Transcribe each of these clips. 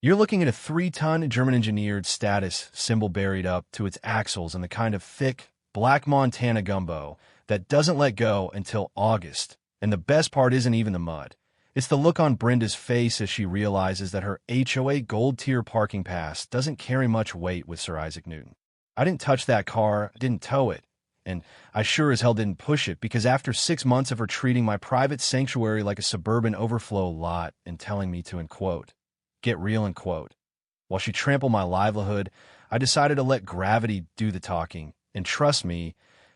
You're looking at a 3-ton German-engineered status symbol buried up to its axles in the kind of thick, black Montana gumbo that doesn't let go until August. And the best part isn't even the mud. It's the look on Brenda's face as she realizes that her HOA Gold Tier parking pass doesn't carry much weight with Sir Isaac Newton. I didn't touch that car, I didn't tow it, and I sure as hell didn't push it, because after 6 months of her treating my private sanctuary like a suburban overflow lot and telling me to, get real, while she trampled my livelihood, I decided to let gravity do the talking. And trust me,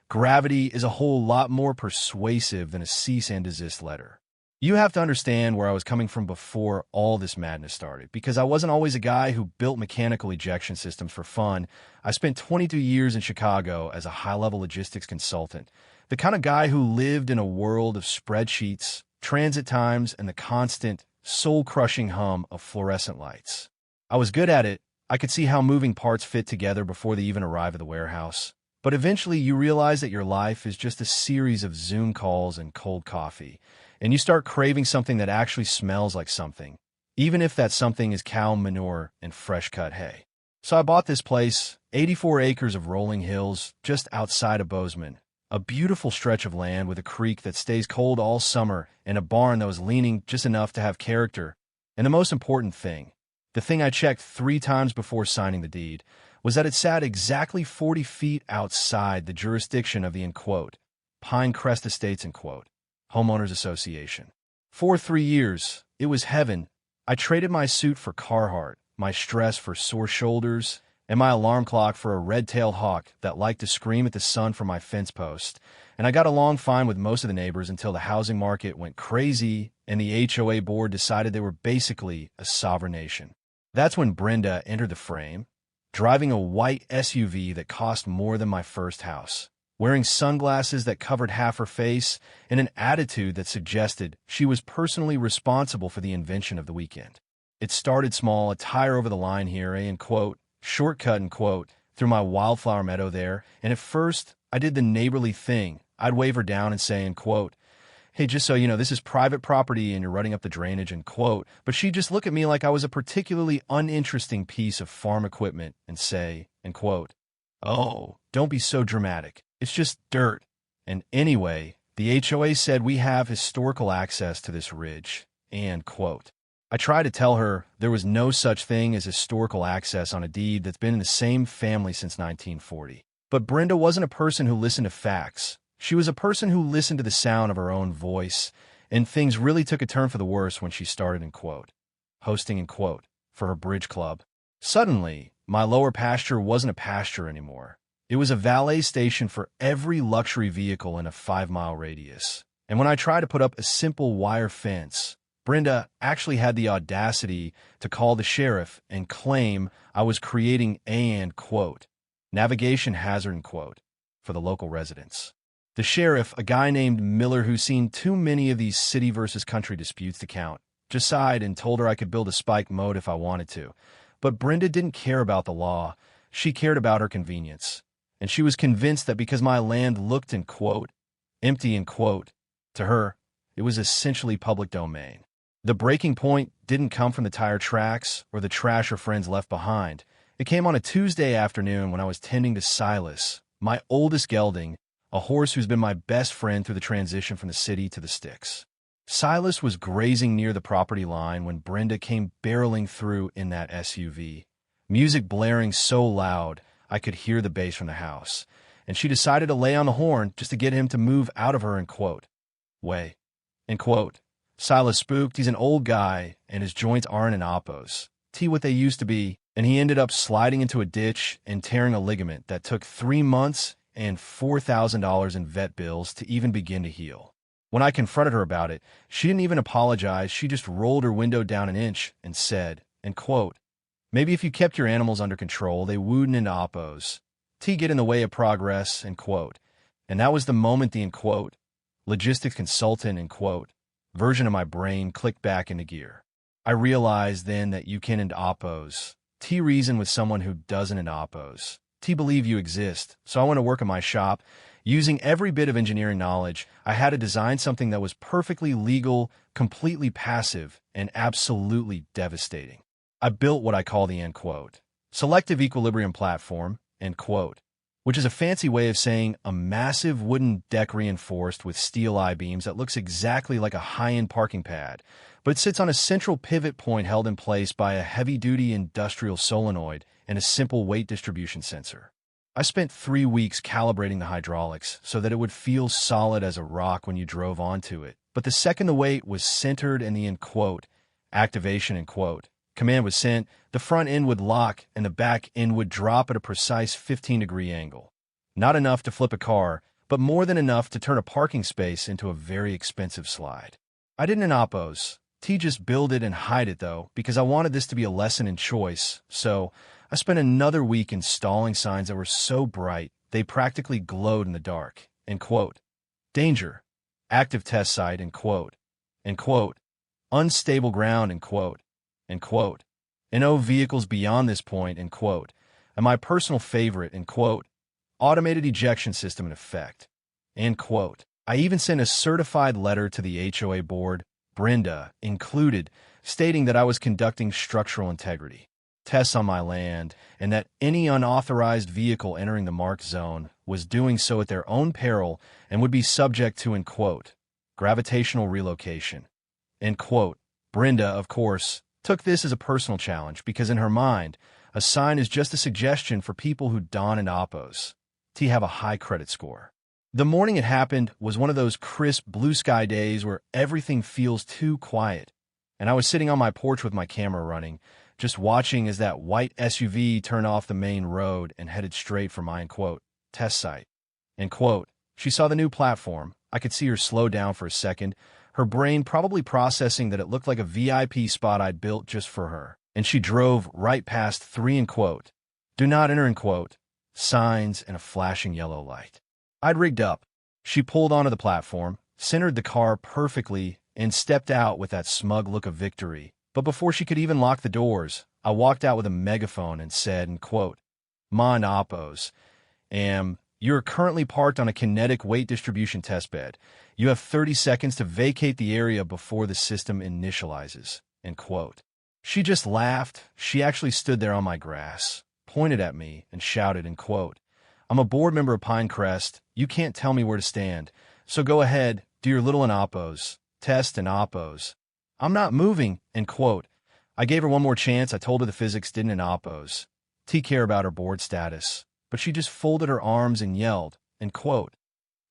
gravity is a whole lot more persuasive than a cease and desist letter. You have to understand where I was coming from before all this madness started, because I wasn't always a guy who built mechanical ejection systems for fun. I spent 22 years in Chicago as a high-level logistics consultant, the kind of guy who lived in a world of spreadsheets, transit times, and the constant, soul-crushing hum of fluorescent lights. I was good at it. I could see how moving parts fit together before they even arrive at the warehouse. But eventually you realize that your life is just a series of Zoom calls and cold coffee, and you start craving something that actually smells like something, even if that something is cow manure and fresh-cut hay. So I bought this place, 84 acres of rolling hills just outside of Bozeman, a beautiful stretch of land with a creek that stays cold all summer and a barn that was leaning just enough to have character. And the most important thing, the thing I checked 3 times before signing the deed, was that it sat exactly 40 feet outside the jurisdiction of the Pinecrest Estates Homeowners Association. For 3 years, it was heaven. I traded my suit for Carhartt, my stress for sore shoulders, and my alarm clock for a red-tailed hawk that liked to scream at the sun from my fence post. And I got along fine with most of the neighbors until the housing market went crazy and the HOA board decided they were basically a sovereign nation. That's when Brenda entered the frame, driving a white SUV that cost more than my first house, wearing sunglasses that covered half her face, and an attitude that suggested she was personally responsible for the invention of the weekend. It started small, a tire over the line here, shortcut, through my wildflower meadow there, and at first, I did the neighborly thing. I'd wave her down and say, hey, just so you know, this is private property and you're running up the drainage, but she'd just look at me like I was a particularly uninteresting piece of farm equipment and say, oh, don't be so dramatic. It's just dirt. And anyway, the HOA said we have historical access to this ridge, I tried to tell her there was no such thing as historical access on a deed that's been in the same family since 1940. But Brenda wasn't a person who listened to facts. She was a person who listened to the sound of her own voice, and things really took a turn for the worse when she started, hosting, for her bridge club. Suddenly, my lower pasture wasn't a pasture anymore. It was a valet station for every luxury vehicle in a 5-mile radius. And when I tried to put up a simple wire fence, Brenda actually had the audacity to call the sheriff and claim I was creating a, navigation hazard, for the local residents. The sheriff, a guy named Miller who's seen too many of these city versus country disputes to count, just sighed and told her I could build a spike moat if I wanted to. But Brenda didn't care about the law. She cared about her convenience. And she was convinced that because my land looked, empty, to her, it was essentially public domain. The breaking point didn't come from the tire tracks or the trash her friends left behind. It came on a Tuesday afternoon when I was tending to Silas, my oldest gelding, a horse who's been my best friend through the transition from the city to the sticks. Silas was grazing near the property line when Brenda came barreling through in that SUV, music blaring so loud I could hear the bass from the house, and she decided to lay on the horn just to get him to move out of her way. Silas spooked. He's an old guy, and his joints aren't in oppos. What they used to be, and he ended up sliding into a ditch and tearing a ligament that took 3 months and $4,000 in vet bills to even begin to heal. When I confronted her about it, she didn't even apologize. She just rolled her window down an inch and said, maybe if you kept your animals under control, they wouldn't into oppos. Get in the way of progress, and that was the moment the, logistics consultant, version of my brain clicked back into gear. I realized then that you can into oppos. Reason with someone who doesn't into oppos. Believe you exist. So I went to work in my shop. Using every bit of engineering knowledge, I had to design something that was perfectly legal, completely passive, and absolutely devastating. I built what I call the end quote, selective equilibrium platform, end quote, which is a fancy way of saying a massive wooden deck reinforced with steel I-beams that looks exactly like a high-end parking pad, but it sits on a central pivot point held in place by a heavy-duty industrial solenoid and a simple weight distribution sensor. I spent 3 weeks calibrating the hydraulics so that it would feel solid as a rock when you drove onto it, but the second the weight was centered and the end quote, activation end quote, command was sent, the front end would lock and the back end would drop at a precise 15-degree angle. Not enough to flip a car, but more than enough to turn a parking space into a very expensive slide. I didn't oppose. T just build it and hide it though, because I wanted this to be a lesson in choice, so I spent another week installing signs that were so bright they practically glowed in the dark. End quote. Danger. Active test site. End quote. End quote. Unstable ground. End quote. End quote. No vehicles beyond this point. End quote. And my personal favorite. End quote. Automated ejection system in effect. End quote. I even sent a certified letter to the HOA board, Brenda included, stating that I was conducting structural integrity tests on my land and that any unauthorized vehicle entering the marked zone was doing so at their own peril and would be subject to, end quote, gravitational relocation. End quote. Brenda, of course, took this as a personal challenge because in her mind, a sign is just a suggestion for people who don and oppose to have a high credit score. The morning it happened was one of those crisp blue sky days where everything feels too quiet, and I was sitting on my porch with my camera running, just watching as that white SUV turned off the main road and headed straight for my, end quote, test site. End quote. She saw the new platform. I could see her slow down for a second, her brain probably processing that it looked like a VIP spot I'd built just for her. And she drove right past 3, end quote, do not enter, end quote, signs and a flashing yellow light. I'd rigged up. She pulled onto the platform, centered the car perfectly, and stepped out with that smug look of victory. But before she could even lock the doors, I walked out with a megaphone and said, end quote, Mon Oppos, you're currently parked on a kinetic weight distribution testbed. You have 30 seconds to vacate the area before the system initializes, end quote. She just laughed. She actually stood there on my grass, pointed at me, and shouted, end quote, I'm a board member of Pinecrest. You can't tell me where to stand. So go ahead, do your little oppos, test and oppos. I'm not moving, end quote. I gave her one more chance. I told her the physics didn't oppose. T care about her board status. But she just folded her arms and yelled, end quote.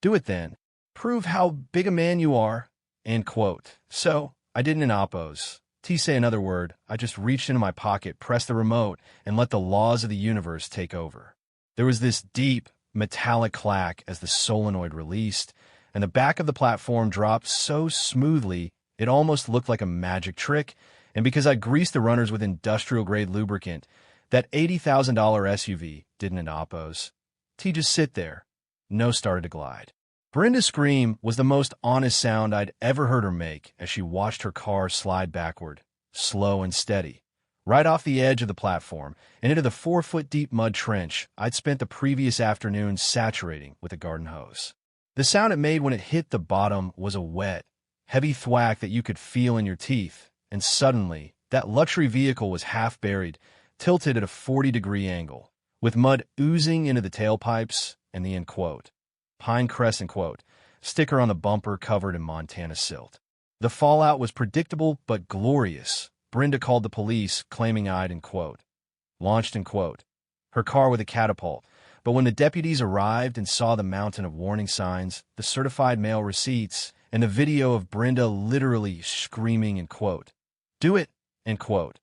Do it then. Prove how big a man you are, end quote. So, I didn't oppose. T say another word. I just reached into my pocket, pressed the remote, and let the laws of the universe take over. There was this deep, metallic clack as the solenoid released, and the back of the platform dropped so smoothly it almost looked like a magic trick, and because I greased the runners with industrial-grade lubricant, that $80,000 SUV didn't oppose. T just sit there. No started to glide. Brenda's scream was the most honest sound I'd ever heard her make as she watched her car slide backward, slow and steady, right off the edge of the platform and into the 4-foot-deep mud trench I'd spent the previous afternoon saturating with a garden hose. The sound it made when it hit the bottom was a wet, heavy thwack that you could feel in your teeth, and suddenly, that luxury vehicle was half buried, tilted at a 40-degree angle, with mud oozing into the tailpipes and the end quote, Pinecrest, end quote, sticker on the bumper covered in Montana silt. The fallout was predictable but glorious. Brenda called the police, claiming I'd, end quote, launched, end quote, her car with a catapult. But when the deputies arrived and saw the mountain of warning signs, the certified mail receipts, and the video of Brenda literally screaming, end quote, do it, end quote,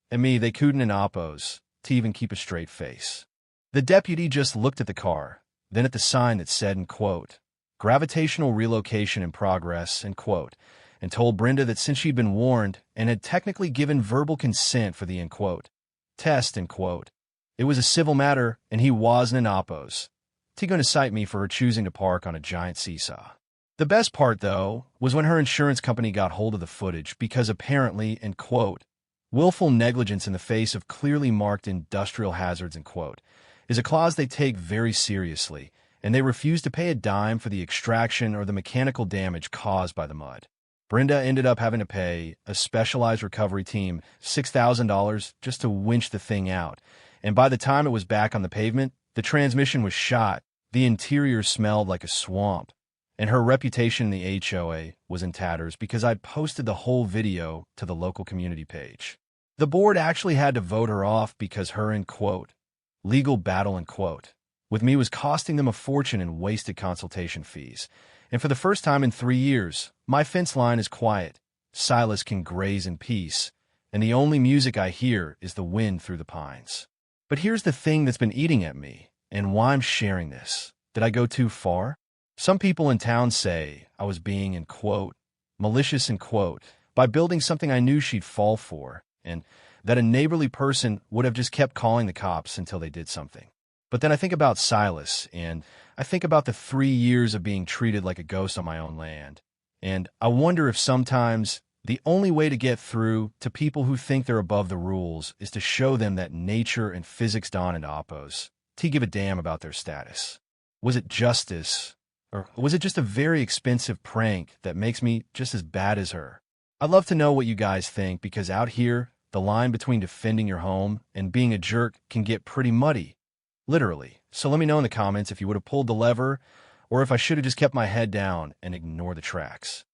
and me, they couldn't oppose to even keep a straight face. The deputy just looked at the car, then at the sign that said, end quote, gravitational relocation in progress, end quote, and told Brenda that since she'd been warned and had technically given verbal consent for the, end quote, test, end quote, it was a civil matter and he wasn't oppose. T going to cite me for her choosing to park on a giant seesaw. The best part, though, was when her insurance company got hold of the footage because apparently, end quote, willful negligence in the face of clearly marked industrial hazards, end quote, is a clause they take very seriously, and they refuse to pay a dime for the extraction or the mechanical damage caused by the mud. Brenda ended up having to pay a specialized recovery team $6,000 just to winch the thing out. And by the time it was back on the pavement, the transmission was shot, the interior smelled like a swamp, and her reputation in the HOA was in tatters because I'd posted the whole video to the local community page. The board actually had to vote her off because her, in quote, legal battle, in quote, with me was costing them a fortune in wasted consultation fees. And for the first time in 3 years, my fence line is quiet. Silas can graze in peace, and the only music I hear is the wind through the pines. But here's the thing that's been eating at me, and why I'm sharing this. Did I go too far? Some people in town say I was being, in quote, malicious, in quote, by building something I knew she'd fall for, and that a neighborly person would have just kept calling the cops until they did something. But then I think about Silas, and I think about the 3 years of being treated like a ghost on my own land. And I wonder if sometimes the only way to get through to people who think they're above the rules is to show them that nature and physics don't and oppose to give a damn about their status. Was it justice? Or was it just a very expensive prank that makes me just as bad as her? I'd love to know what you guys think, because out here, the line between defending your home and being a jerk can get pretty muddy. Literally. So let me know in the comments if you would have pulled the lever, or if I should have just kept my head down and ignored the tracks.